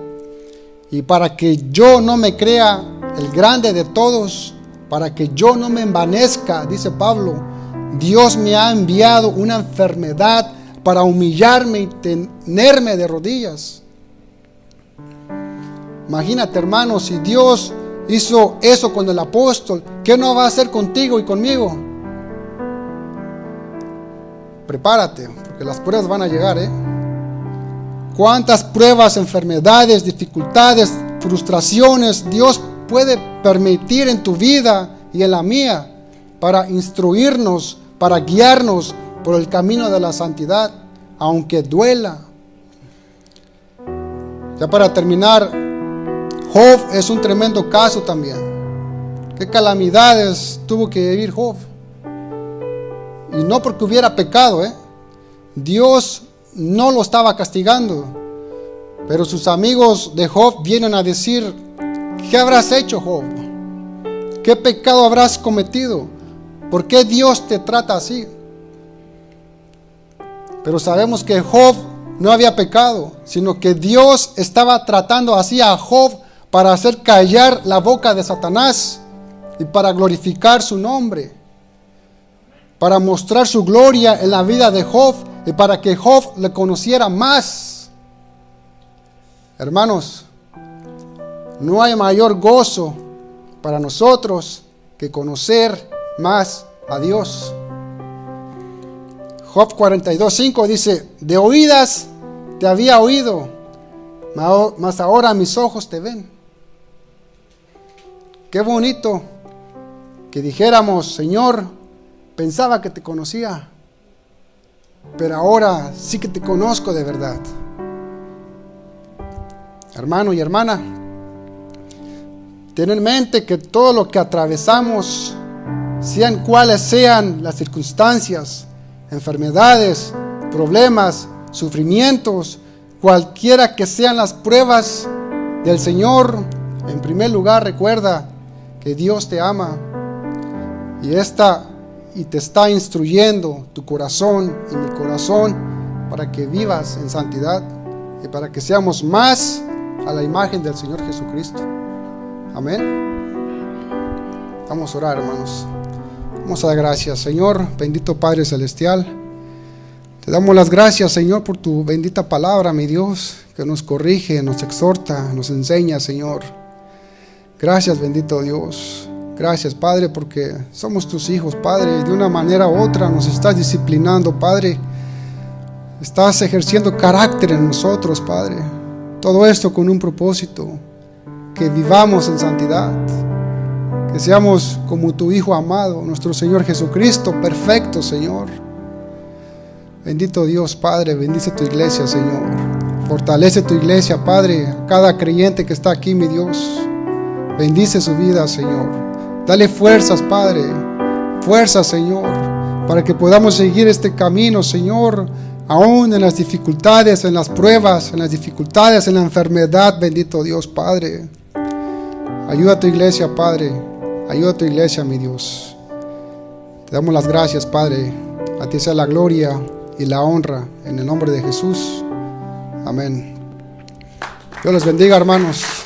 y para que yo no me crea el grande de todos, para que yo no me envanezca, dice Pablo, Dios me ha enviado una enfermedad para humillarme y tenerme de rodillas. Imagínate, hermano, si Dios hizo eso con el apóstol, ¿qué no va a hacer contigo y conmigo? Prepárate, porque las pruebas van a llegar, ¿Cuántas pruebas, enfermedades, dificultades, frustraciones Dios puede permitir en tu vida y en la mía para instruirnos, para guiarnos por el camino de la santidad, aunque duela? Ya para terminar, Job es un tremendo caso también. ¿Qué calamidades tuvo que vivir Job? Y no porque hubiera pecado, Dios no lo estaba castigando, pero sus amigos de Job vienen a decir: ¿qué habrás hecho, Job? ¿Qué pecado habrás cometido? ¿Por qué Dios te trata así? Pero sabemos que Job no había pecado, sino que Dios estaba tratando así a Job para hacer callar la boca de Satanás y para glorificar su nombre, para mostrar su gloria en la vida de Job y para que Job le conociera más. Hermanos, no hay mayor gozo para nosotros que conocer más a Dios. Job 42:5 dice: de oídas te había oído, mas ahora mis ojos te ven. Qué bonito que dijéramos: Señor, pensaba que te conocía, pero ahora sí que te conozco de verdad. Hermano y hermana, ten en mente que todo lo que atravesamos, sean cuales sean las circunstancias, enfermedades, problemas, sufrimientos, cualquiera que sean las pruebas del Señor, en primer lugar recuerda que Dios te ama y te está instruyendo tu corazón y mi corazón para que vivas en santidad y para que seamos más a la imagen del Señor Jesucristo. Amén. Vamos a orar, hermanos. Vamos a dar gracias, Señor, bendito Padre Celestial. Te damos las gracias, Señor, por tu bendita palabra, mi Dios, que nos corrige, nos exhorta, nos enseña, Señor. Gracias, bendito Dios. Gracias, Padre, porque somos tus hijos, Padre, y de una manera u otra nos estás disciplinando, Padre. Estás ejerciendo carácter en nosotros, Padre. Todo esto con un propósito, que vivamos en santidad, que seamos como tu Hijo amado, nuestro Señor Jesucristo, perfecto, Señor. Bendito Dios, Padre, bendice tu iglesia, Señor. Fortalece tu iglesia, Padre, a cada creyente que está aquí, mi Dios. Bendice su vida, Señor. Dale fuerzas, Padre, fuerzas, Señor, para que podamos seguir este camino, Señor, aún en las dificultades, en las pruebas, en las dificultades, en la enfermedad, bendito Dios, Padre. Ayuda a tu iglesia, Padre. Ayuda a tu iglesia, mi Dios. Te damos las gracias, Padre. A ti sea la gloria y la honra en el nombre de Jesús. Amén. Dios les bendiga, hermanos.